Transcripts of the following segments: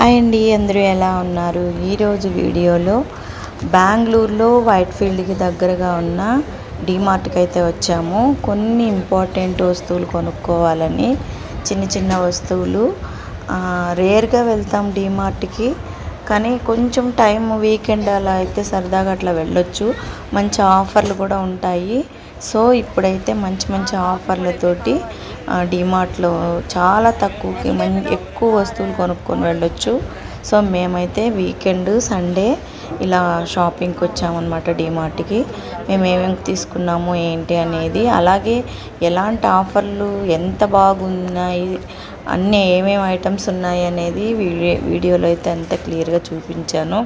Hi అండి, అందరూ ఎలా ఉన్నారు? ఈరోజు వీడియోలో బెంగళూరులో వైట్ఫీల్డ్కి దగ్గరగా ఉన్న డీమార్ట్కి అయితే వచ్చాము. కొన్ని ఇంపార్టెంట్ వస్తువులు కొనుక్కోవాలని, చిన్న చిన్న వస్తువులు. రేర్గా వెళ్తాం డీమార్ట్కి, కానీ కొంచెం టైం వీకెండ్ అలా అయితే సరదాగా అట్లా వెళ్ళొచ్చు. మంచి ఆఫర్లు కూడా ఉంటాయి. సో ఇప్పుడైతే మంచి మంచి ఆఫర్లతోటి డీమార్ట్లో చాలా తక్కువకి ఎక్కువ వస్తువులు కొనుక్కొని వెళ్ళొచ్చు. సో మేమైతే వీకెండ్ సండే ఇలా షాపింగ్కి వచ్చామన్నమాట డీమార్ట్కి. మేము ఏమేమి తీసుకున్నాము ఏంటి అనేది, అలాగే ఎలాంటి ఆఫర్లు ఎంత బాగున్నాయి, అన్నీ ఏమేమి ఐటమ్స్ ఉన్నాయి అనేది వీడియోలో అయితే అంత క్లియర్గా చూపించాను.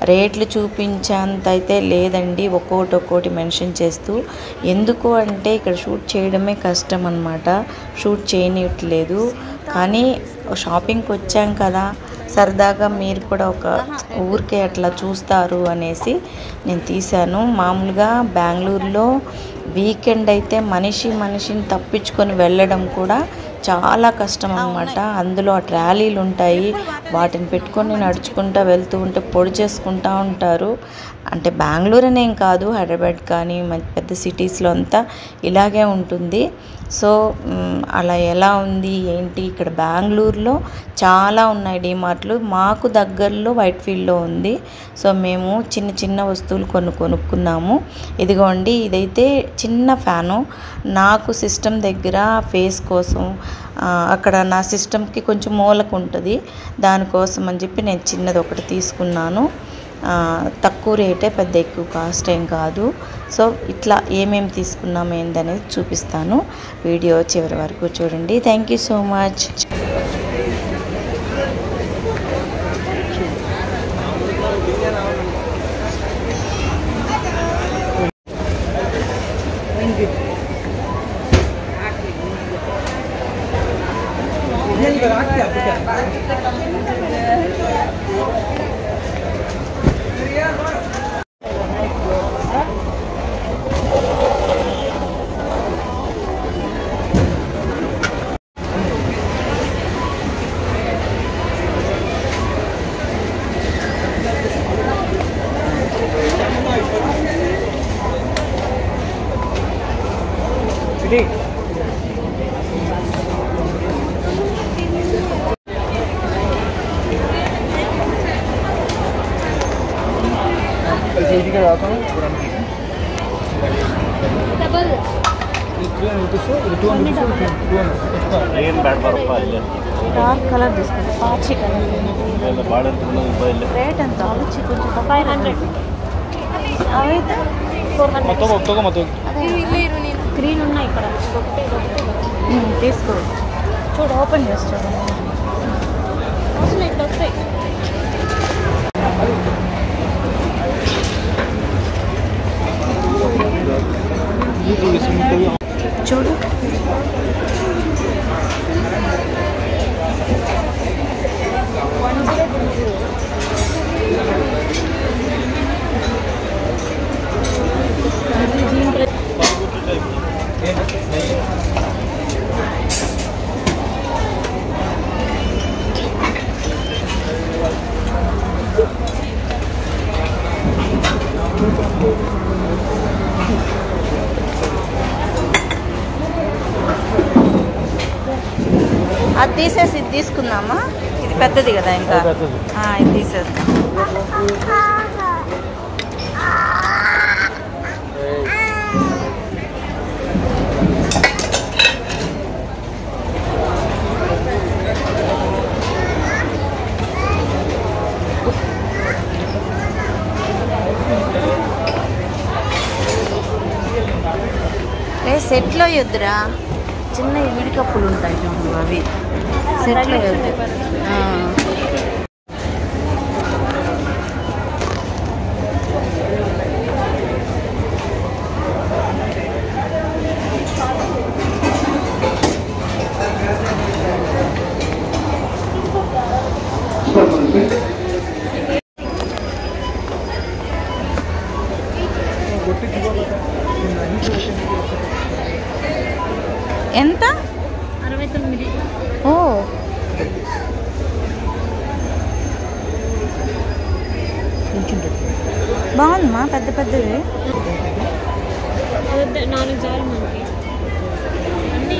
రేట్లు చూపించేంత అయితే లేదండి, ఒక్కొక్కటి మెన్షన్ చేస్తూ. ఎందుకు అంటే ఇక్కడ షూట్ చేయడమే కష్టం అన్నమాట, షూట్ చేయనివ్వట్లేదు. కానీ షాపింగ్కి వచ్చాం కదా, సరదాగా మీరు కూడా ఒక ఊరికే అట్లా చూస్తారు అనేసి నేను తీశాను. మామూలుగా బెంగళూరులో వీకెండ్ అయితే మనిషిని తప్పించుకొని వెళ్ళడం కూడా చాలా కష్టం అన్నమాట. అందులో ఆ ట్రాలీలు ఉంటాయి, వాటిని పెట్టుకొని నడుచుకుంటూ వెళ్తూ ఉంటే పొడి చేసుకుంటూ ఉంటారు. అంటే బెంగళూరు అనేం కాదు, హైదరాబాద్ కానీ పెద్ద సిటీస్లో అంతా ఇలాగే ఉంటుంది. సో అలా ఎలా ఉంది ఏంటి, ఇక్కడ బెంగళూరులో చాలా ఉన్నాయి డీమార్ట్లు. మాకు దగ్గరలో వైట్ఫీల్డ్లో ఉంది. సో మేము చిన్న చిన్న వస్తువులు కొనుక్కున్నాము. ఇదిగోండి, ఇదైతే చిన్న ఫ్యాను. నాకు సిస్టమ్ దగ్గర ఫేస్ కోసం, అక్కడ నా సిస్టమ్కి కొంచెం మూలకు ఉంటుంది, దానికోసం అని చెప్పి నేను చిన్నది ఒకటి తీసుకున్నాను. తక్కువ రేటే, పెద్ద ఎక్కువ కాస్ట్ ఏం కాదు. సో ఇట్లా ఏమేమి తీసుకున్నాము ఏందనేది చూపిస్తాను. వీడియో చివరి వరకు చూడండి. Thank you so much. Dark colour తీసుకోండి, పాచి కలర్. రేట్ ఎంత? కొంచెం 500. అవైతే 400. గ్రీన్ ఉన్నాయి ఇక్కడ, తీసుకో. చూడు, ఓపెన్ చేసి చూడండి. ఇట్లా వస్తాయి. చూడు, అది తీసేసి ఇది తీసుకుందామా? ఇది పెద్దది కదా, ఇంకా ఇది తీసేద్దాం. సెట్లో ఎద్దురా, చిన్న విడి కప్పులు ఉంటాయి చూడు, అవి సెట్లో ఎద్దు. ఎంత? 69. ఓ బాగుందమ్మా, పెద్ద పెద్దవి 4 జాలు మనకి అన్నీ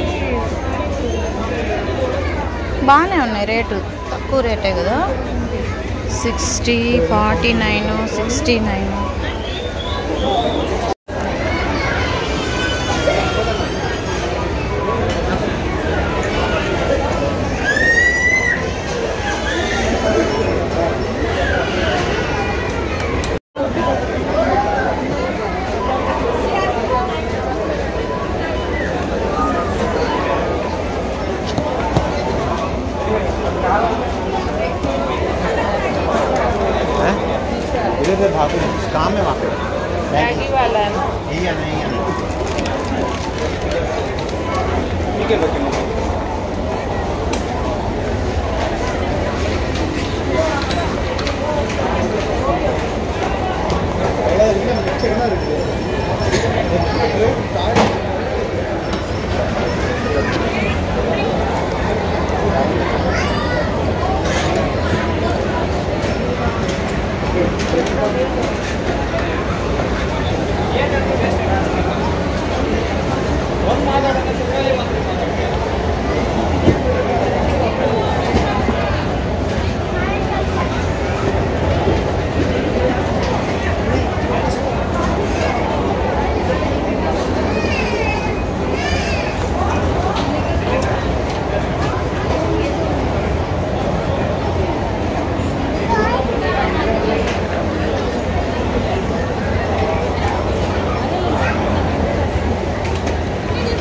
బాగానే ఉన్నాయి. రేటు తక్కువ రేటే కదా, 60, 49, 69. काम है वहाँ पे मैगी वाला है ना, यही है ना, यही है ना। ठीक है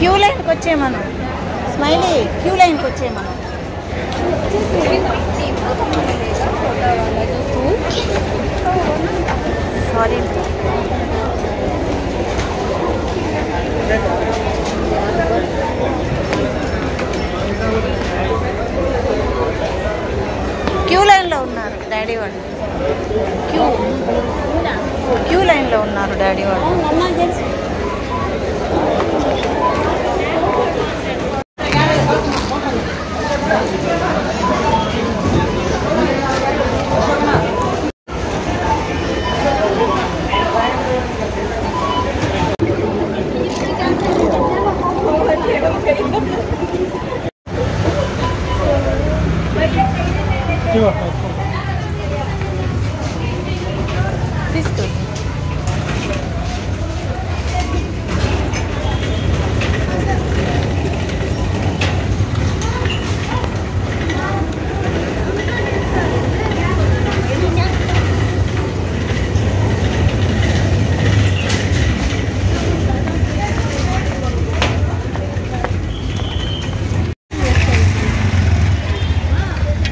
క్యూ లైన్కి వచ్చేయమను, స్మైలీ క్యూ లైన్కి వచ్చేయమను. సారీ, క్యూ లైన్లో ఉన్నారు డాడీ వాళ్ళు, క్యూ లైన్లో ఉన్నారు డాడీ వాళ్ళు. తీసుకో.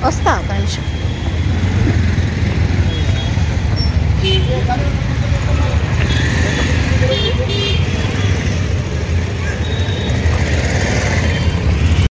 వస్తా ఒక నిమిషం.